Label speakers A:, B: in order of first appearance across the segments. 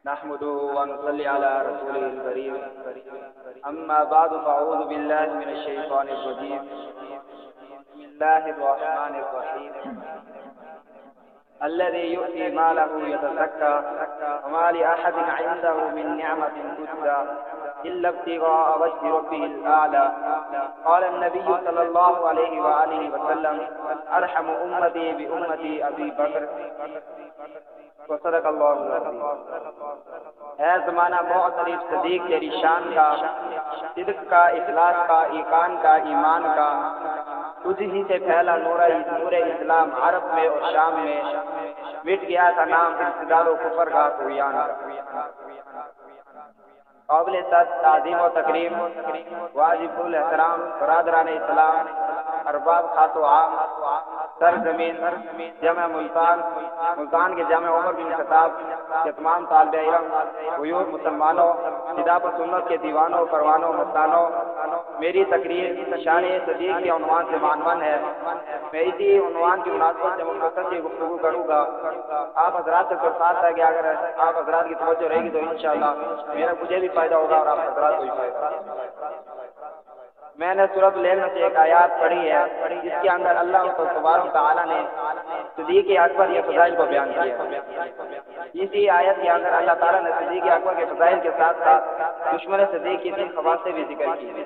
A: نحمده ونصلي على رسوله الكريم أما بعد فأعوذ بالله من الشيطان الرجيم بسم الله الرحمن الرحيم الذي يؤتي ماله يتزكى وما لأحد عنده من نعمة تجزى إلا ابتغاء وجه ربه الأعلى. قال النبي صلى الله عليه وآله وسلم أرحم أمتي بأمتي أبي بکر وصدق اللہ العظیم. اے زمانہ معترف صدیق تیری شان کا، صدق کا، اخلاص کا، ایقان کا، ایمان کا، تجھ ہی سے پھیلا نور اسلام عرب میں اور شام میں، مٹ گیا تھا نام ارتداد و کفر کا طغیان کا. قابل تعظیم و تکریم واجب الاحترام برادران اسلام، ارباب خاص و عام، سرزمین جامع ملتان کے جامع عمر بن خطاب کے تمام طالب علم، غیور مسلمانوں، کتاب و سنت کے دیوانوں، پروانوں، مستانوں، میری تقریر شان صدیق کے عنوان سے معنون ہے. میں اسی عنوان کی مناسبت سے مختصر سی گفتگو کروں گا. آپ حضرات سے درخواست ہے کہ اگر آپ حضرات کی توجہ رہے گی تو انشاءاللہ مجھے بھی فائدہ ہوگا اور آپ حضرات کو بھی فائدہ. میں نے سورۃ اللیل میں سے ایک آیات پڑھی ہے جس کے اندر اللہ تبارک و تعالیٰ نے صدیق اکبر کے فضائل کو بیان کیا ہے. اسی آیت کے اندر اللہ تعالیٰ نے صدیق اکبر کے فضائل کے ساتھ ساتھ دشمن صدیق کی 3 خواص سے بھی ذکر کی.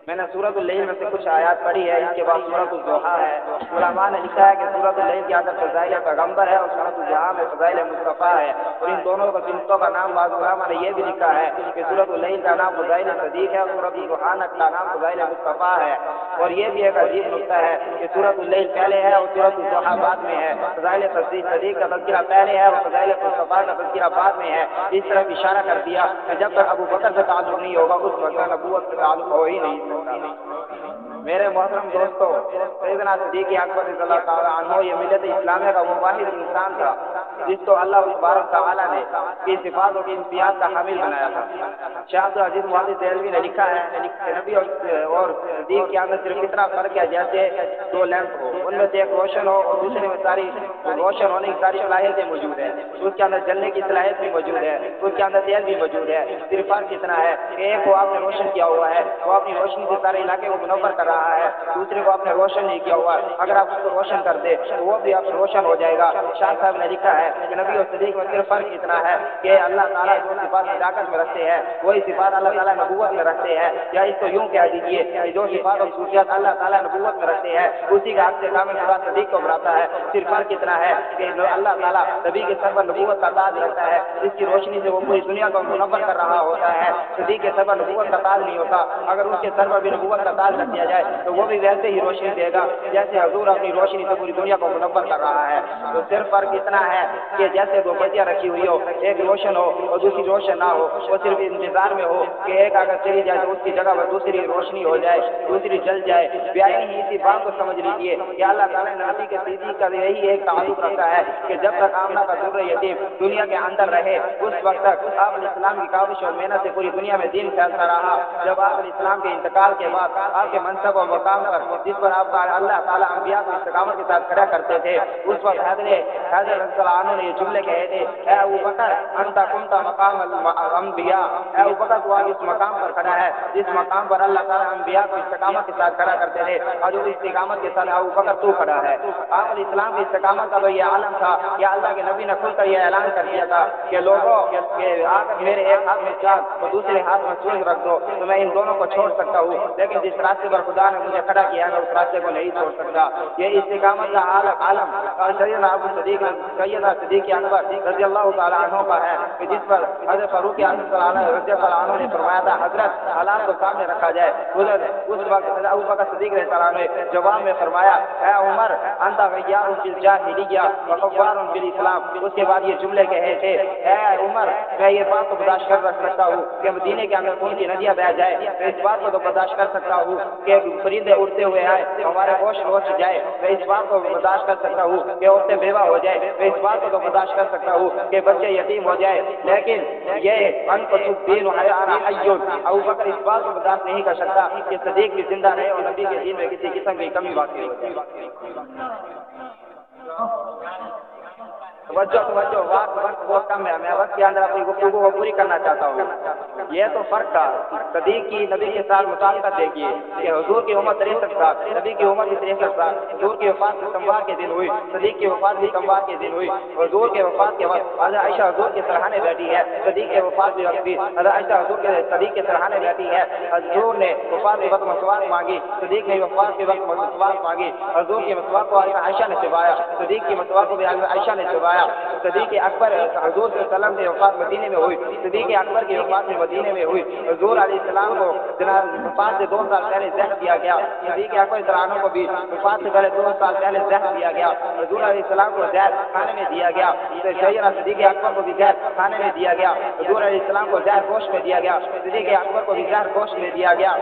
A: میں نے سورۃ اللیل میں سے کچھ آیات پڑھی ہے. اس کے بعد سورۃ الضحیٰ ہے. علماء نے لکھا ہے کہ سورۃ اللیل کے اندر فضائل پیغمبر ہے اور سورۃ الضحیٰ میں فضائل مصطفیٰ ہے. اور ان دونوں کو صفتوں کا نام بعض علماء نے یہ بھی لکھا ہے کہ سورۃ اللیل کا نام فضائل صدیق ہے اور سورۃ الضحیٰ کا نام فضائل مصطفیٰ ہے. اور یہ بھی ایک عجیب نقطہ ہے کہ سورۃ اللیل پہلے ہے اور سورۃ الضحیٰ بعد میں ہے. فضائل صدیق کا تذکرہ پہلے ہے اور فضائل مصطفیٰ کا تذکرہ بعد میں ہے. اس طرف اشارہ کر دیا کہ جب تک ابو بکر سے تعلق نہیں ہوگا اس وقت نبوت سے تعلق ہو ہی نہیں سکتا. میرے محترم دوستو، سیدنا صدیق اکبر رضی اللہ تعالیٰ عنہ یہ ملت اسلامیہ کا وہ واحد انسان تھا جس کو اللہ تبارک تعالیٰ نے کی صفات اور امتیاز کا حامل بنایا تھا. شاہ عبدالعزیز محدث دہلوی نے لکھا ہے کہ نبی اور صدیق کے اندر صرف اتنا فرق ہے جیسے 2 لیمپ ہو، ان میں سے ایک روشن ہو اور دوسرے میں ساری روشن ہونے کی ساری صلاحیتیں موجود ہیں. اس کے اندر جلنے کی صلاحیت بھی موجود ہے، اس کے اندر تیل بھی موجود ہے. صرف فرق اتنا ہے کہ ایک کو آپ نے روشن کیا ہوا ہے، وہ اپنی روشنی سے سارے علاقے کو منور کر رہا ہے. دوسرے کو آپ نے روشن نہیں کیا ہوا ہے، اگر آپ اس کو روشن کر دے تو وہ بھی آپ سے روشن ہو جائے گا. شاہ صاحب نے لکھا ہے کہ نبی اور صدیق میں صرف فرق اتنا ہے کہ اللہ تعالیٰ جو صفات صداقت میں رکھتے ہیں وہی صفات اللہ تعالیٰ نبوت میں رکھتے ہیں. یا اس کو یوں کہہ دیجیے کہ جو صفات اور خصوصیات اللہ تعالیٰ نبوت میں رکھتے ہیں اسی کا عکس کامل خدا صدیق کو بناتا ہے. صرف فرق اتنا ہے کہ اللہ تعالیٰ نبی کے سر پر نبوت کا تاج رکھتا ہے، جس کی روشنی سے وہ پوری دنیا کو منور کر رہا ہوتا ہے. صدیق کے سر پر نبوت کا تاج نہیں ہوتا. اگر اس کے سر پر بھی نبوت کا تاج رکھ دیا جائے تو وہ بھی ویسے ہی روشنی دے گا جیسے حضور اپنی روشنی سے پوری دنیا کو منور کر رہا ہے. تو صرف فرق اتنا ہے کہ جیسے 2 بتیاں رکھی ہوئی ہو، ایک روشن ہو اور دوسری روشن نہ ہو، وہ صرف انتظار میں ہو کہ ایک اگر چلی جائے تو اس کی جگہ پر دوسری روشنی ہو جائے، دوسری جل جائے. بیائی ہی اسی بات کو سمجھ لیجیے کہ اللہ تعالیٰ نے نبی کے صدیق کا یہی ایک تعلق رکھا ہے کہ جب تک آمنہ کا ذر یتیم دنیا کے اندر رہے اس وقت تک آپ اسلام کی کاوش اور محنت سے پوری دنیا میں دین پھیلتا رہا. جب آپ اسلام کے انتقال کے بعد آپ کے منصب اور مقام پر جس پر آپ اللہ تعالیٰ انبیاء کو استقامت کے ساتھ کھڑا کرتے تھے اس وقت حضرت رضی اللہ عنہ نے یہ جملے کہے تھے، اے ابو بکر انت کنت مقام الانبیاء، اے ابو بکر تو آج اس مقام پر کھڑا ہے جس مقام پر اللہ تعالیٰ انبیاء کو استقامت کے ساتھ کھڑا کرتے تھے. اور جو استقامت کے ساتھ ابو بکر تو کھڑا ہے. آپ اسلام کی استقامت کا تو یہ عالم تھا کہ اللہ کے نبی نے کھل کر یہ اعلان کر دیا تھا کہ لوگوں میرے ایک ہاتھ میں چاند اور دوسرے ہاتھ میں سورج رکھ دو تو میں ان دونوں کو چھوڑ سکتا ہوں، لیکن جس راستے پر خدا نے مجھے کھڑا کیا ہے اس راستے کو نہیں چھوڑ سکتا. یہ استقامت کا عالم سیدنا ابو صدیق اکبر رضی اللہ تعالیٰ عنہ کا ہے کہ جس پر حضرت فاروق اعظم رضی اللہ عنہ نے فرمایا تھا حضرت حالات کو سامنے رکھا جائے. اس وقت ابو بکر صدیق رضی اللہ عنہ نے جواب میں فرمایا، اے عمر انت غیار فی الجاہلیہ وغفار فی الاسلام. اس کے بعد یہ جملے کہے تھے، اے عمر میں یہ بات تو برداشت کر سکتا ہوں کہ مدینے کے اندر خون کی ندیاں بہہ جائے، میں اس بات کو تو برداشت کر سکتا ہوں کہ پرندے اڑتے ہوئے آئے ہمارے ہوش روچ جائے، میں اس بات کو برداشت کر سکتا ہوں کہ عورتیں بیوہ ہو جائے، میں اس بات کو تو برداشت کر سکتا ہوں کہ بچے یتیم ہو جائے. لیکن یہ ان کو دین انا حی، ابو بکر اس بات کو برداشت نہیں کر سکتا کہ صدیق بھی زندہ رہے اور نبی کے دین میں کسی قسم کی کمی واقع ہو جائے. توجہ وقت بہت کم ہے، میں وقت کے اندر اپنی گفتگو کو پوری کرنا چاہتا ہوں۔ یہ تو فرق تھا صدیق کی نبی کے ساتھ مطابقت دیکھیے کہ حضور کی عمر 63 سال، نبی کی عمر بھی 63 سال، حضور کی وفات ستمبر کے دن ہوئی، صدیق کی وفات بھی ستمبر کے دن ہوئی۔ حضور کے وفات کے وقت حضرت عائشہ حضور کے سرحانے بیٹھی ہے، صدیق کے وفات کے وقت بھی حضرت عائشہ حضور کے صدیق کے سرحانے بیٹھی ہے۔ حضور نے وفات کے وقت مسواک مانگی، صدیق نے وفات کے وقت مسواک مانگی، حضور کی مسواک کو حضرت عائشہ نے چبایا، صدیق کی مسواک کو بھی حضرت عائشہ نے چبایا۔ صدیق اکبر حضور صلی اللہ علیہ وسلم کی وفات مدینے میں ہوئی، صدیق اکبر کی وفات بھی مدینے میں ہوئی۔ حضور علیہ السلام کو وفات سے 2 سال پہلے زہر دیا گیا، صدیق اکبر رضی کو بھی وفات سے پہلے 2 سال پہلے زہر دیا گیا۔ حضور علیہ السلام کو زہر کھانے میں دیا گیا، سیدنا صدیق اکبر کو بھی زہر کھانے میں دیا گیا۔ حضور علیہ السلام کو زہر گوشت میں دیا گیا، صدیق اکبر کو بھی زہر گوشت میں دیا گیا۔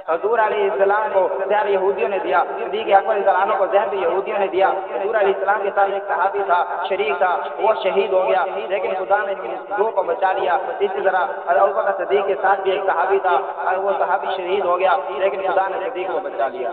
A: حضور علیہ السلام کو زہر یہودیوں نے دیا، صدیق اکبر رضی اللہ عنہ کو زہر بھی یہودیوں نے دیا۔ حضور علیہ السلام کے ساتھ ایک صحابی تھا، شریک تھا، وہ شہید ہو گیا، لیکن خدا نے دو کو بچا لیا۔ اسی طرح ابوبکر صدیق کے ساتھ بھی ایک صحابی تھا، وہ صحابی شہید ہو گیا، لیکن خدا نے صدیق کو بچا لیا۔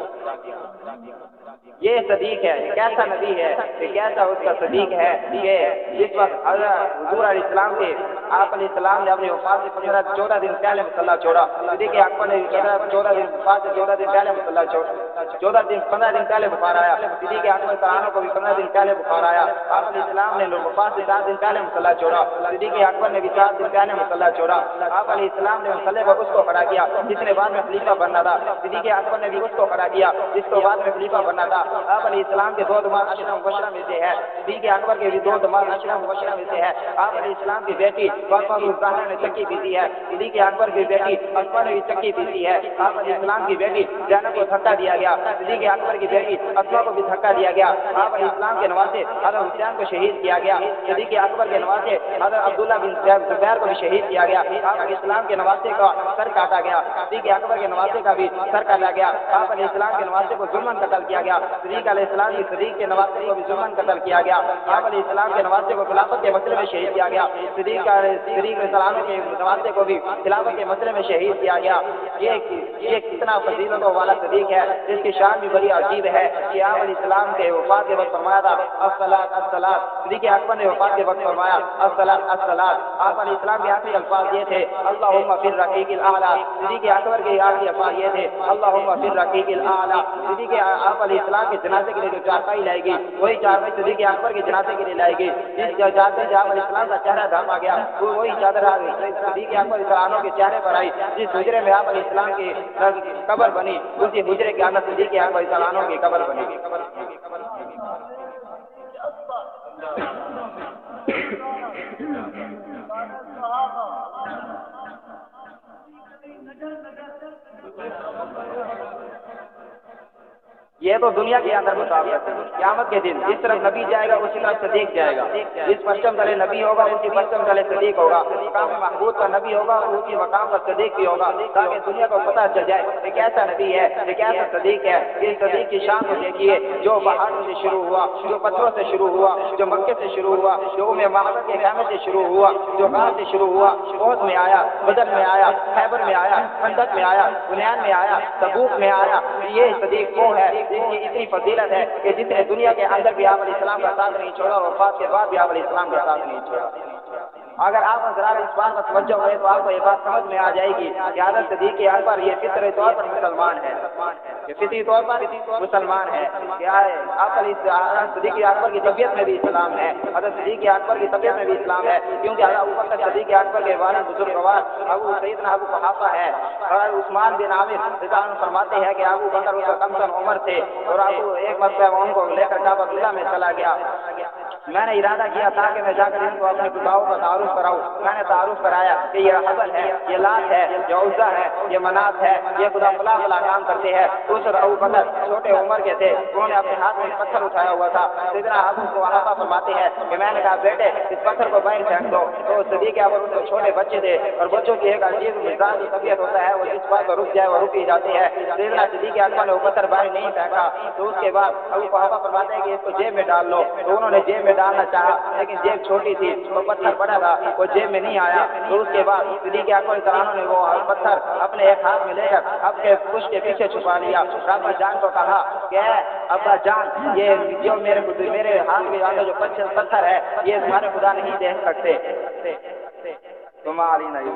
A: یہ صدیق ہے، کیسا نبی ہے، کیسا اس کا صدیق ہے کہ جس وقت حضور علیہ السلام کے آپ علیہ السلام نے اپنی وفات سے 14 دن پہلے مصلی چھوڑا، صدیق اکبر نے 14 دن وفات سے 14 دن پہلے مصلی چھوڑا، 15 دن پہلے بخار آیا، صدیق اکبر تعالیٰ کو بھی 15 دن پہلے بخار آیا۔ آپ علیہ السلام نے وفات سے 4 دن پہلے مصلی چھوڑا، صدیق اکبر نے بھی 4 دن پہلے مصلی چھوڑا۔ آپ علیہ السلام نے مصلی پر اس کو کھڑا کیا جس نے بعد میں خلیفہ بننا تھا، صدیق اکبر نے بھی اس کو کھڑا کیا جس کو بعد میں خلیفہ بننا تھا۔ آپ علیہ السلام کے 2 دماغ عشرہ مبشرہ میں سے ہے، صدیق اکبر کے بھی 2 دماغ عشرہ مبشرہ میں سے ہے۔ آپ علیہ السلام کی بیٹی فاطمہ الزہرا نے چکی پیتی ہے، صدیق اکبر کی بیٹی اسماء نے بھی چکی پیتی ہے۔ آپ علیہ السلام کی بیٹی زینب کو دھکا دیا گیا، صدیق اکبر کی بیٹی اسماء کو بھی دھکا دیا گیا۔ آپ علیہ السلام کے نواسے حضرت حسین کو شہید کیا گیا، صدیق اکبر کے نواسے حضرت عبداللہ بن زبیر کو بھی شہید کیا گیا۔ آپ علیہ السلام کے نواسے کا سر کاٹا گیا، صدیق اکبر کے نواسے کا بھی سر کاٹا گیا۔ آپ علیہ السلام کے نواسے کو ظلماً قتل کیا گیا، صدیق علیہ السلام کی صدیق کے نواسے کو بھی ظلماً قتل کیا گیا۔ آپ علیہ السلام کے نواسے کو خلافت کے مسئلے میں شہید کیا گیا، صدیق علیہ السلام کے نواسے کو بھی خلافت کے مسئلے میں شہید کیا گیا۔ یہ کتنا فضیلتوں والا صدیق ہے، جس کی شان بھی بڑی عجیب ہے کہ آپ علیہ السلام کے وفات کے وقت فرمایا تھا الصلاۃ الصلاۃ، صدیق اکبر نے وفات کے وقت فرمایا الصلاۃ الصلاۃ۔ آپ علیہ السلام کے آخری الفاظ یہ تھے اللہم فی الرقیق الاعلی، صدیق اکبر کے آخری الفاظ یہ تھے اللہم فی الرقیق الاعلی۔ صدیق آپ علیہ السلام کے جنازے کے لیے جو چارپائی لائے گی وہی چارپائی صدیق اکبر کے جنازے کے لیے لائے گی، جس چادر سے آپ علیہ السلام کا چہرہ ڈھانپا گیا وہی چادر صدیق اکبر عنہ کے چہرے پر آئی۔ جس حجرے میں آپ علیہ السلام کی قبر بنی اسی حجرے کے اندر صدیق اکبر عنہ کی قبر بنی۔ یہ تو دنیا کے اندر مطابق قیامت کے دن جس طرف نبی جائے گا اسی طرف صدیق جائے گا، جس پرچم تلے نبی ہوگا اسی پرچم تلے صدیق ہوگا، مقام محمود پر نبی ہوگا اسی مقام پر صدیق بھی ہوگا، تاکہ دنیا کو پتہ چل جائے کہ کیسا نبی ہے، کہ کیسا صدیق ہے۔ اس صدیق کی شان کو دیکھیے، جو پہاڑوں سے شروع ہوا، جو پتھروں سے شروع ہوا، جو مکے سے شروع ہوا، جو محمد کے خیمے سے شروع ہوا، جو غار سے شروع ہوا، احد میں آیا، بدر میں آیا، خیبر میں آیا، خندق میں آیا، حنین میں آیا، تبوک میں آیا۔ یہ صدیق وہ ہے جس کی اتنی فضیلت ہے کہ جس نے دنیا کے اندر بھی آپ علیہ السلام کا ساتھ نہیں چھوڑا اور وفات کے بعد بھی آپ علیہ السلام کا ساتھ نہیں چھوڑا۔ اگر آپ حضرات اس بات پر توجہ کریں تو آپ کو یہ بات سمجھ میں آ جائے گی کہ حضرت صدیق اکبر یہ فطری طور پر مسلمان ہے، یہ فطری طور پر مسلمان ہے۔ کیا ہے آپ صدیق اکبر کی طبیعت میں بھی اسلام ہے، حضرت صدیق اکبر کی طبیعت میں بھی اسلام ہے، کیونکہ حضرت ابوبکر صدیق اکبر کے والد بزرگوار ابو سیدنا ابو قحافہ ہے، اور عثمان بن عامر رضی اللہ عنہ فرماتے ہیں کہ ابو بکر اس وقت کم عمر تھے اور ابو ایک مرتبہ ان کو لے کر کعبہ اللہ میں چلا گیا۔ میں نے ارادہ کیا تھا کہ میں جا کر ان کو اپنے خداؤں کا تعارف کراؤں۔ میں نے تعارف کرایا کہ یہ حبل ہے، یہ لات ہے، یہ عزا ہے، یہ منات ہے، یہ خدا فلاں فلاں کام کرتے ہیں۔ اس وقت ابو بکر چھوٹے عمر کے تھے، انہوں نے اپنے ہاتھ میں ایک پتھر اٹھایا ہوا تھا۔ سیدنا ابو قحافہ فرماتے ہیں کہ میں نے کہا بیٹے اس پتھر کو باہر پھینک دو، تو صدیق اکبر ان کو چھوٹے بچے تھے اور بچوں کی ایک عجیب مزاجی طبیعت ہوتا ہے، وہ جس بات پر رک جائے وہ رک ہی جاتے ہیں۔ سیدنا صدیق اکبر نے وہ پتھر باہر نہیں پھینکا، تو اس کے بعد ابو قحافہ فرماتے ہیں کہ اس کو جیب میں ڈال لو، تو انہوں نے جیب میں ڈالنا چاہا لیکن جیب چھوٹی تھی، وہ پتھر بڑا تھا، وہ جیب میں نہیں آیا۔ تو اس کے بعد صدیق اکبر تعالیٰ نے وہ پتھر اپنے ایک ہاتھ میں لے کر اب کے پشت کے پیچھے چھپا لیا۔ ابا جان کو کہا کہ ابا جان، یہ جو میرے ہاتھ میں والا جو پتھر ہے یہ تمہارے خدا نہیں دیکھ سکتے، تمہاری نہیں۔